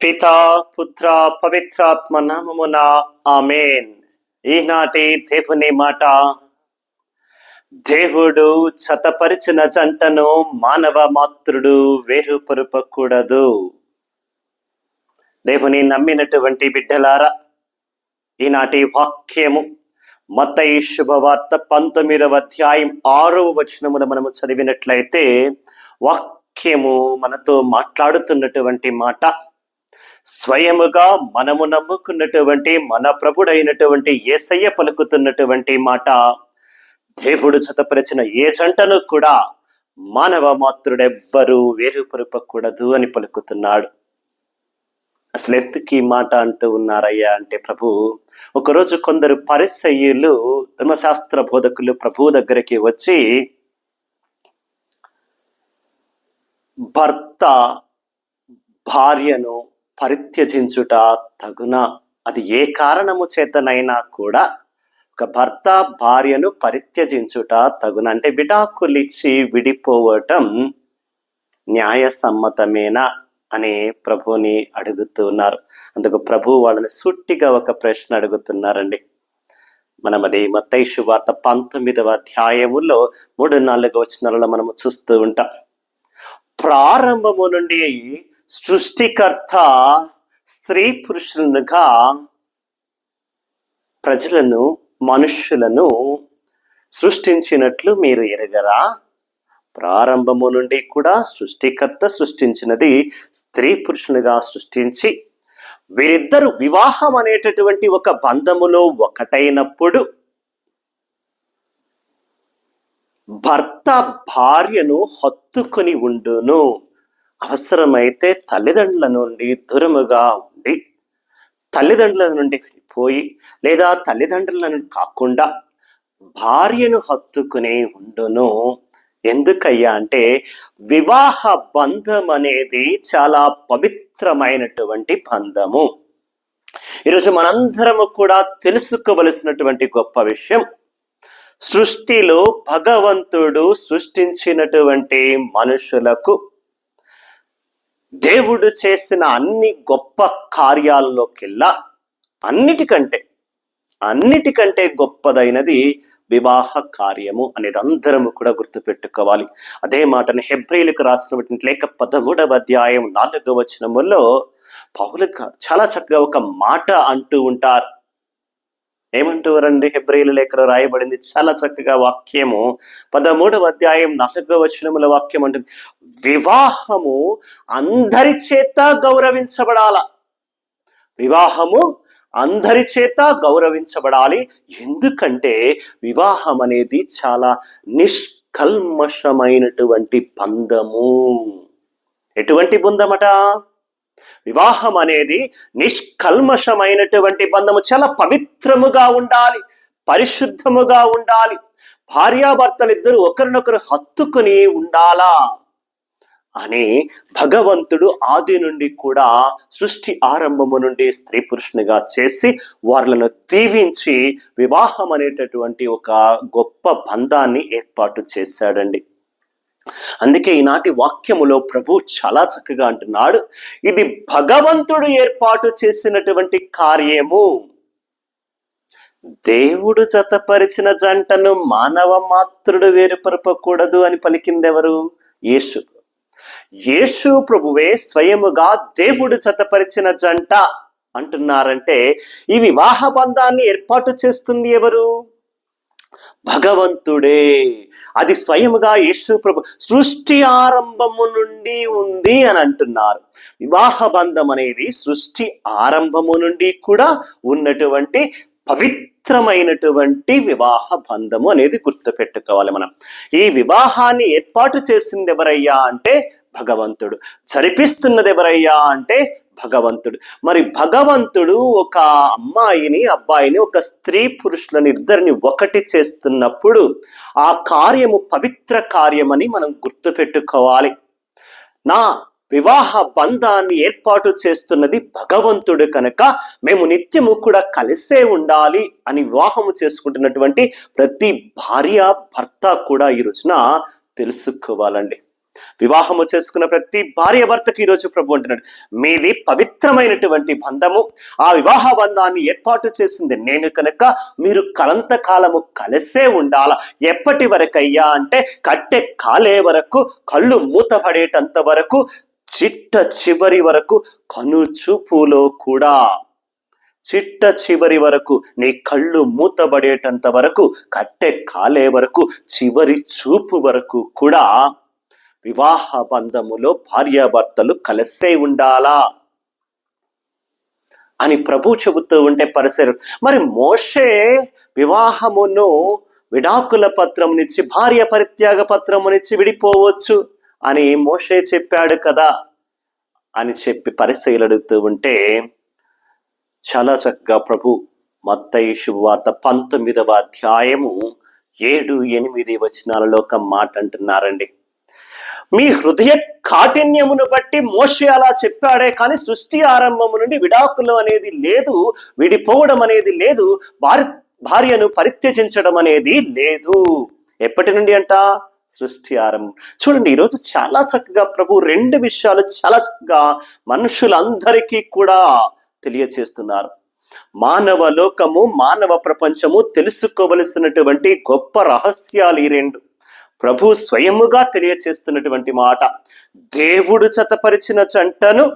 పితా పుత్ర పవిత్రాత్మ నామమున ఆమేన్. ఈనాటి దేవుని మాట, దేవుడు జతపరిచిన జంటను మానవ మాత్రుడు వేరుపరుపకూడదు. దేవుని నమ్మినటువంటి బిడ్డలారా, ఈనాటి వాక్యము మత్తయి శుభవార్త 19వ అధ్యాయం 6వ వచనమున మనము చదివినట్లయితే, వాక్యము మనతో మాట్లాడుతున్నటువంటి మాట, స్వయముగా మనము నమ్ముకున్నటువంటి మన ప్రభుడైనటువంటి యేసయ్య పలుకుతున్నటువంటి మాట, దేవుడు జతపరిచిన ఏ జంటను కూడా మానవ మాత్రుడెవ్వరూ వేరుపరుపకూడదు అని పలుకుతున్నాడు. అసలు ఎందుకు ఈ మాట అంటూ ఉన్నారయ్యా అంటే, ప్రభు ఒకరోజు కొందరు పరిసయ్యులు, ధర్మశాస్త్ర బోధకులు ప్రభు దగ్గరికి వచ్చి, భర్త భార్యను పరిత్యజించుట తగునా? అది ఏ కారణము చేతనైనా కూడా ఒక భర్త భార్యను పరిత్యజించుట తగునా? అంటే విడాకులిచ్చి విడిపోవటం న్యాయసమ్మతమేనా అని ప్రభుని అడుగుతున్నారు. అందుకు ప్రభు వాళ్ళని సూటిగా ఒక ప్రశ్న అడుగుతున్నారండి. మనం అది మత్తయి సువార్త 19వ అధ్యాయములో 3-4 వచనాలలో మనము చూస్తూ ఉంటాం. ప్రారంభము నుండి సృష్టికర్త స్త్రీ పురుషులుగా ప్రజలను, మనుష్యులను సృష్టించినట్లు మీరు ఎరగరా? ప్రారంభము నుండి కూడా సృష్టికర్త సృష్టించినది స్త్రీ పురుషులుగా సృష్టించి, వీరిద్దరు వివాహం అనేటటువంటి ఒక బంధములో ఒకటైనప్పుడు భర్త భార్యను హత్తుకొని ఉండును, అవసరమైతే తల్లిదండ్రుల నుండి దూరముగా ఉండి, తల్లిదండ్రుల నుండి పోయి, లేదా తల్లిదండ్రుల నుండి కాకుండా భార్యను హత్తుకుని ఉండును. ఎందుకయ్యా అంటే, వివాహ బంధం అనేది చాలా పవిత్రమైనటువంటి బంధము. ఈరోజు మనందరము కూడా తెలుసుకోవలసినటువంటి గొప్ప విషయం, సృష్టిలో భగవంతుడు సృష్టించినటువంటి మనుషులకు దేవుడు చేసిన అన్ని గొప్ప కార్యాల్లోకెల్లా అన్నిటికంటే గొప్పదైనది వివాహ కార్యము అనేది అందరము కూడా గుర్తుపెట్టుకోవాలి. అదే మాటను హెబ్రీయులకు రాసినటువంటి లేఖ 13వ అధ్యాయం 4వ వచనములో పౌలు చాలా చక్కగా ఒక మాట అంటూ ఉంటారు. ఏమంటారండి? హెబ్రీయుల లేఖలో రాయబడింది చాలా చక్కగా వాక్యము. 13వ అధ్యాయం 4వ వచనముల వాక్యం అంటుంది, వివాహము అందరి చేత గౌరవించబడాల. వివాహము అందరి చేత గౌరవించబడాలి. ఎందుకంటే వివాహం అనేది చాలా నిష్కల్మషమైనటువంటి బంధము. ఎటువంటి బంధమట? వివాహం అనేది నిష్కల్మషమైనటువంటి బంధము. చాలా పవిత్రముగా ఉండాలి, పరిశుద్ధముగా ఉండాలి. భార్యాభర్తలిద్దరూ ఒకరినొకరు హత్తుకుని ఉండాలా అని భగవంతుడు ఆది నుండి కూడా, సృష్టి ఆరంభము నుండి స్త్రీ పురుషునిగా చేసి వాళ్ళను దీవించి వివాహం అనేటటువంటి ఒక గొప్ప బంధాన్ని ఏర్పాటు చేశాడండి. అందుకే ఈనాటి వాక్యములో ప్రభు చాలా చక్కగా అంటున్నాడు, ఇది భగవంతుడు ఏర్పాటు చేసినటువంటి కార్యము. దేవుడు జతపరిచిన జంటను మానవ మాత్రుడు వేరుపరపకూడదు అని పలికిందెవరు? యేసు. యేసు ప్రభువే స్వయముగా దేవుడు జతపరిచిన జంట అంటున్నారంటే, ఈ వివాహ బంధాన్ని ఏర్పాటు చేస్తుంది ఎవరు? భగవంతుడే. అది స్వయముగా యేసు ప్రభు సృష్టి ఆరంభము నుండి ఉంది అని అంటున్నారు. వివాహ బంధం అనేది సృష్టి ఆరంభము నుండి కూడా ఉన్నటువంటి పవిత్రమైనటువంటి వివాహ బంధము అనేది గుర్తుపెట్టుకోవాలి మనం. ఈ వివాహాన్ని ఏర్పాటు చేసింది ఎవరయ్యా అంటే భగవంతుడు. జరిపిస్తున్నది ఎవరయ్యా అంటే భగవంతుడు. మరి భగవంతుడు ఒక అమ్మాయిని, అబ్బాయిని, ఒక స్త్రీ పురుషులను ఇద్దరిని ఒకటి చేస్తున్నప్పుడు ఆ కార్యము పవిత్ర కార్యమని మనం గుర్తుపెట్టుకోవాలి. నా వివాహ బంధాన్ని ఏర్పాటు చేస్తున్నది భగవంతుడు కనుక మేము నిత్యము కూడా కలిసే ఉండాలి అని వివాహము చేసుకుంటున్నటువంటి ప్రతి భార్య భర్త కూడా ఈ రోజున తెలుసుకోవాలండి. వివాహము చేసుకున్న ప్రతి భార్య భర్తకి ఈరోజు ప్రభు అంటున్నాడు, మీది పవిత్రమైనటువంటి బంధము, ఆ వివాహ బంధాన్ని ఏర్పాటు చేసింది నేను కనుక మీరు కలంతకాలము కలిసే ఉండాల. ఎప్పటి వరకయ్యా అంటే కట్టె కాలే వరకు, కళ్ళు మూతపడేటంత వరకు, చిట్ట చివరి వరకు, కను చూపులో కూడా చిట్ట చివరి వరకు, నీ కళ్ళు మూతబడేటంత వరకు, కట్టె కాలే వరకు, చివరి చూపు వరకు కూడా వివాహ బంధములో భార్యాభర్తలు కలిసే ఉండాలా అని ప్రభు చెబుతూ ఉంటే పరిసరు, మరి మోషే వివాహమును విడాకుల పత్రమునిచ్చి భార్య పరిత్యాగ పత్రమునిచ్చి విడిపోవచ్చు అని మోషే చెప్పాడు కదా అని చెప్పి పరిసయ్యులు అడుగుతూ ఉంటే చాలా చక్కగా ప్రభు మత్తయి శుభవార్త 19వ అధ్యాయము 7-8 వచనాలలో ఒక మాట అంటున్నారండి. మీ హృదయ కాఠిన్యమును బట్టి మోషే అలా చెప్పాడే కానీ సృష్టి ఆరంభము నుండి విడాకులు అనేది లేదు, విడిపోవడం అనేది లేదు, భార్యను పరిత్యజించడం అనేది లేదు. ఎప్పటి నుండి అంట? సృష్టి ఆరంభం. చూడండి, ఈరోజు చాలా చక్కగా ప్రభు 2 విషయాలు చాలా చక్కగా మనుషులందరికీ కూడా తెలియచేస్తున్నారు. మానవ లోకము, మానవ ప్రపంచము తెలుసుకోవలసినటువంటి గొప్ప రహస్యాలు ఈ 2. ప్రభు స్వయముగా తెలియచేస్తున్నటువంటి మాట. దేవుడు జతపరిచిన జంటను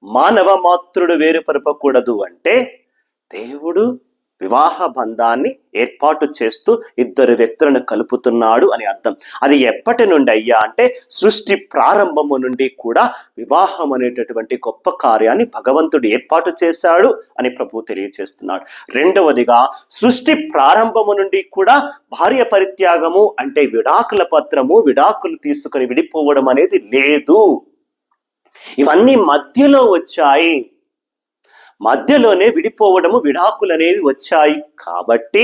మానవ మాత్రుడు వేరుపరపకూడదు అంటే దేవుడు వివాహ బంధాన్ని ఏర్పాటు చేస్తూ 2 వ్యక్తులను కలుపుతున్నాడు అని అర్థం. అది ఎప్పటి నుండి అయ్యా అంటే సృష్టి ప్రారంభము నుండి కూడా వివాహం అనేటటువంటి గొప్ప కార్యాన్ని భగవంతుడు ఏర్పాటు చేశాడు అని ప్రభు తెలియచేస్తున్నాడు. రెండవదిగా, సృష్టి ప్రారంభము నుండి కూడా భార్య పరిత్యాగము అంటే విడాకుల పత్రము, విడాకులు తీసుకుని విడిపోవడం అనేది లేదు. ఇవన్నీ మధ్యలో వచ్చాయి, మధ్యలోనే విడిపోవడము, విడాకులు అనేవి వచ్చాయి. కాబట్టి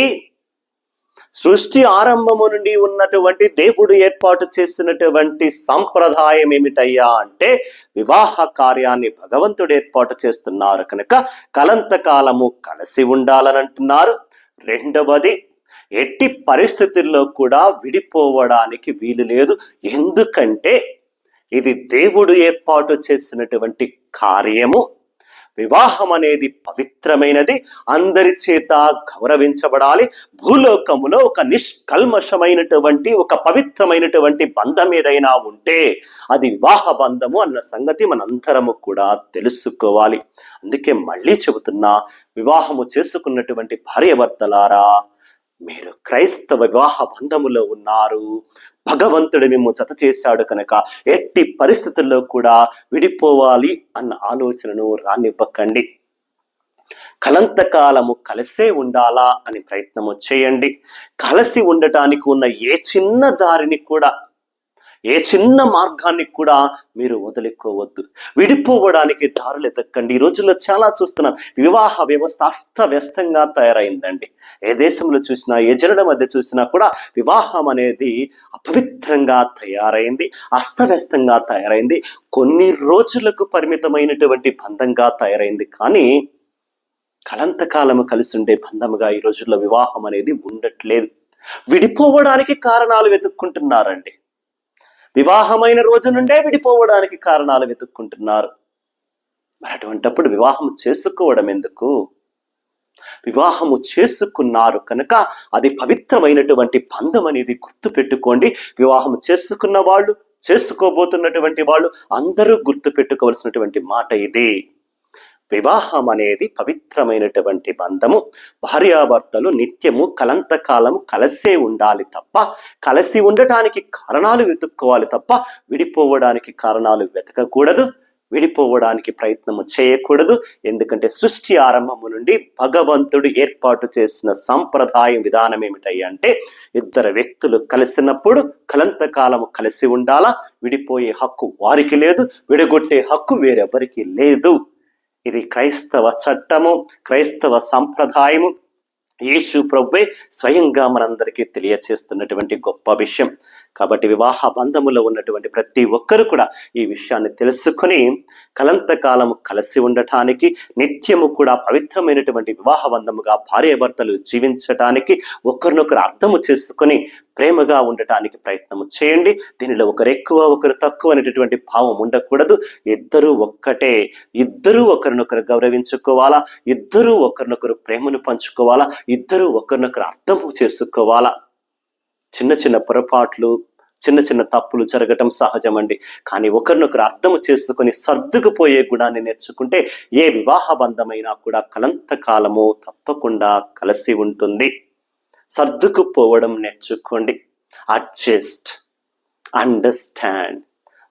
సృష్టి ఆరంభము నుండి ఉన్నటువంటి దేవుడు ఏర్పాటు చేసినటువంటి సంప్రదాయం ఏమిటయ్యా అంటే వివాహ కార్యాన్ని భగవంతుడు ఏర్పాటు చేస్తున్నారు కనుక కలంతకాలము కలిసి ఉండాలని అంటున్నారు. రెండవది, ఎట్టి పరిస్థితుల్లో కూడా విడిపోవడానికి వీలు లేదు. ఎందుకంటే ఇది దేవుడు ఏర్పాటు చేసినటువంటి కార్యము. వివాహం అనేది పవిత్రమైనది, అందరి చేత గౌరవించబడాలి. భూలోకములో ఒక నిష్కల్మషమైనటువంటి ఒక పవిత్రమైనటువంటి బంధం ఏదైనా ఉంటే అది వివాహ బంధము అన్న సంగతి మనందరము కూడా తెలుసుకోవాలి. అందుకే మళ్ళీ చెబుతున్నా, వివాహము చేసుకున్నటువంటి భార్యాభర్తలారా, మీరు క్రైస్తవ వివాహ బంధములో ఉన్నారు. భగవంతుడు మేము జత చేశాడు కనుక ఎట్టి పరిస్థితుల్లో కూడా విడిపోవాలి అన్న ఆలోచనను రానివ్వకండి. కలంతకాలము కలిసే ఉండాలా అని ప్రయత్నము చేయండి. కలిసి ఉండటానికి ఉన్న ఏ చిన్న దారిని కూడా, ఏ చిన్న మార్గాన్ని కూడా మీరు వదులుకోవద్దు. విడిపోవడానికి దారులు ఎతకండి. ఈ రోజుల్లో చాలా చూస్తున్నాం, వివాహ వ్యవస్థ అస్తవ్యస్తంగా తయారైందండి. ఏ దేశంలో చూసినా, ఏ జనుల మధ్య చూసినా కూడా వివాహం అనేది అపవిత్రంగా తయారైంది, అస్తవ్యస్తంగా తయారైంది, కొన్ని రోజులకు పరిమితమైనటువంటి బంధంగా తయారైంది. కానీ కలంతకాలము కలిసి ఉండే బంధముగా ఈ రోజుల్లో వివాహం అనేది ఉండట్లేదు. విడిపోవడానికి కారణాలు వెతుక్కుంటున్నారండి. వివాహమైన రోజు నుండే విడిపోవడానికి కారణాలు వెతుక్కుంటున్నారు. మరి అటువంటప్పుడు వివాహం చేసుకోవడం ఎందుకు? వివాహము చేసుకున్నారు కనుక అది పవిత్రమైనటువంటి బంధం అనేది గుర్తు పెట్టుకోండి. వివాహం చేసుకున్న వాళ్ళు, చేసుకోబోతున్నటువంటి వాళ్ళు అందరూ గుర్తు పెట్టుకోవలసినటువంటి మాట ఇది. వివాహం అనేది పవిత్రమైనటువంటి బంధము. భార్యాభర్తలు నిత్యము కలంతకాలము కలిసే ఉండాలి తప్ప, కలిసి ఉండటానికి కారణాలు వెతుక్కోవాలి తప్ప విడిపోవడానికి కారణాలు వెతకకూడదు, విడిపోవడానికి ప్రయత్నము చేయకూడదు. ఎందుకంటే సృష్టి ఆరంభము నుండి భగవంతుడు ఏర్పాటు చేసిన సంప్రదాయం విధానం ఏమిటయ్యా అంటే 2 వ్యక్తులు కలిసినప్పుడు కలంతకాలము కలిసి ఉండాలా. విడిపోయే హక్కు వారికి లేదు, విడగొట్టే హక్కు వేరెవరికి లేదు. ఇది క్రైస్తవ చట్టము, క్రైస్తవ సంప్రదాయము. యేసు ప్రభువే స్వయంగా మనందరికీ తెలియచేస్తున్నటువంటి గొప్ప విషయం. కాబట్టి వివాహ బంధములో ఉన్నటువంటి ప్రతి ఒక్కరు కూడా ఈ విషయాన్ని తెలుసుకొని కలంతకాలము కలిసి ఉండటానికి, నిత్యము కూడా పవిత్రమైనటువంటి వివాహ బంధముగా భార్యాభర్తలు జీవించటానికి, ఒకరినొకరు అర్థము చేసుకొని ప్రేమగా ఉండటానికి ప్రయత్నము చేయండి. దీనిలో ఒకరు ఎక్కువ ఒకరు తక్కువ అనేటటువంటి భావం ఉండకూడదు. ఇద్దరూ ఒక్కటే, ఇద్దరూ ఒకరినొకరు గౌరవించుకోవాలా, ఇద్దరూ ఒకరినొకరు ప్రేమను పంచుకోవాలా, ఇద్దరూ ఒకరినొకరు అర్థము చేసుకోవాలా. చిన్న చిన్న పొరపాట్లు, చిన్న చిన్న తప్పులు జరగటం సహజమండి. కానీ ఒకరినొకరు అర్థము చేసుకుని సర్దుకుపోయే గుణాన్ని నేర్చుకుంటే ఏ వివాహ బంధమైనా కూడా కలంతకాలము తప్పకుండా కలిసి ఉంటుంది. సర్దుకుపోవడం నేర్చుకోండి. Adjust, understand.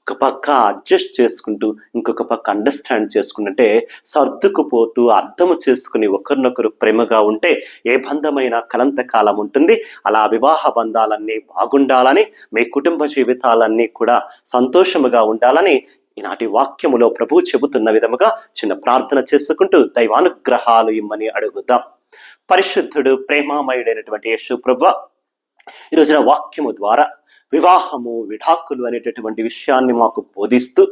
ఒక పక్క అడ్జస్ట్ చేసుకుంటూ ఇంకొక పక్క అండర్స్టాండ్ చేసుకుంటే సర్దుకుపోతూ అర్థము చేసుకుని ఒకరినొకరు ప్రేమగా ఉంటే ఏ బంధమైనా కలంతకాలం ఉంటుంది. అలా వివాహ బంధాలన్నీ బాగుండాలని, మీ కుటుంబ జీవితాలన్నీ కూడా సంతోషముగా ఉండాలని ఈనాటి వాక్యములో ప్రభు చెబుతున్న విధముగా చిన్న ప్రార్థన చేసుకుంటూ దైవానుగ్రహాలు ఇమ్మని అడుగుదాం. పరిశుద్ధుడు ప్రేమామయుడైనటువంటి యేసు ప్రభువా, ఈ రోజున వాక్యము ద్వారా వివాహము, విడాకులు అనేటటువంటి విషయాన్ని మాకు బోధిస్తూ,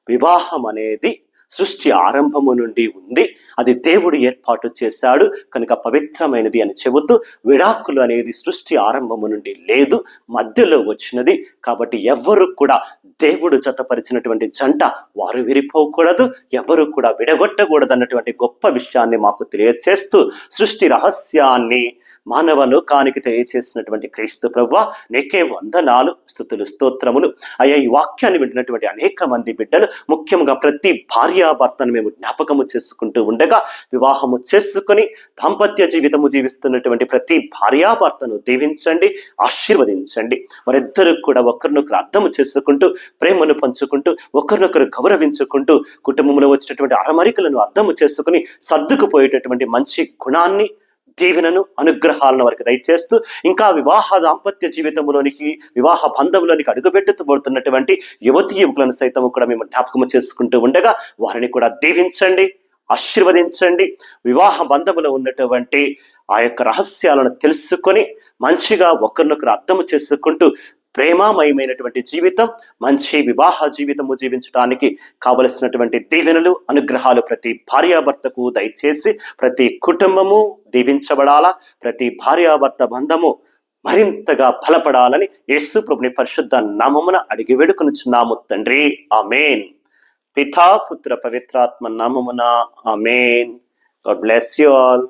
వివాహం అనేది సృష్టి ఆరంభము నుండి ఉంది, అది దేవుడు ఏర్పాటు చేశాడు కనుక పవిత్రమైనది అని చెబుతూ, విడాకులు అనేది సృష్టి ఆరంభము నుండి లేదు, మధ్యలో వచ్చినది. కాబట్టి ఎవ్వరు కూడా దేవుడు జతపరిచినటువంటి జంట వారు విరిపోకూడదు, ఎవరు కూడా విడగొట్టకూడదు అన్నటువంటి గొప్ప విషయాన్ని మాకు తెలియచేస్తూ, సృష్టి రహస్యాన్ని మానవ లోకానికి తెలియచేసినటువంటి క్రీస్తు ప్రభువా, నీకే వందనాలు, స్తుతులు, స్తోత్రములు. అయ్యా, ఈ వాక్యాన్ని వింటున్నటువంటి అనేక మంది బిడ్డలు, ముఖ్యంగా ప్రతి భార్యాభర్తను మేము జ్ఞాపకము చేసుకుంటూ ఉండగా, వివాహము చేసుకుని దాంపత్య జీవితము జీవిస్తున్నటువంటి ప్రతి భార్యాభర్తను దీవించండి, ఆశీర్వదించండి. వారిద్దరూ కూడా ఒకరినొకరు అర్థము చేసుకుంటూ, ప్రేమను పంచుకుంటూ, ఒకరినొకరు గౌరవించుకుంటూ, కుటుంబంలో వచ్చినటువంటి అరమరికలను అర్థము చేసుకుని సర్దుకుపోయేటటువంటి మంచి గుణాన్ని, దీవెనను, అనుగ్రహాలను వారికి దయచేస్తూ, ఇంకా వివాహ దాంపత్య జీవితంలోనికి, వివాహ బంధంలోనికి అడుగుపెట్టుతూబడుతున్నటువంటి యువతి యువకులను సైతం కూడా మేము జ్ఞాపకము చేసుకుంటూ ఉండగా వారిని కూడా దీవించండి, ఆశీర్వదించండి. వివాహ బంధములో ఉన్నటువంటి ఆ యొక్క రహస్యాలను తెలుసుకొని మంచిగా ఒకరినొకరు అర్థము చేసుకుంటూ ప్రేమామయమైనటువంటి జీవితం, మంచి వివాహ జీవితము జీవించడానికి కావలసినటువంటి దీవెనలు, అనుగ్రహాలు ప్రతి భార్యాభర్తకు దయచేసి ప్రతి కుటుంబము దీవించబడాలా, ప్రతి భార్యాభర్త బంధము మరింతగా బలపడాలని యేసు ప్రభుని పరిశుద్ధ నామమున అడిగి వేడుకొనుచున్నాము తండ్రి. ఆమేన్. పితా, పుత్ర, పవిత్రాత్మ నామమున amen. God bless you all.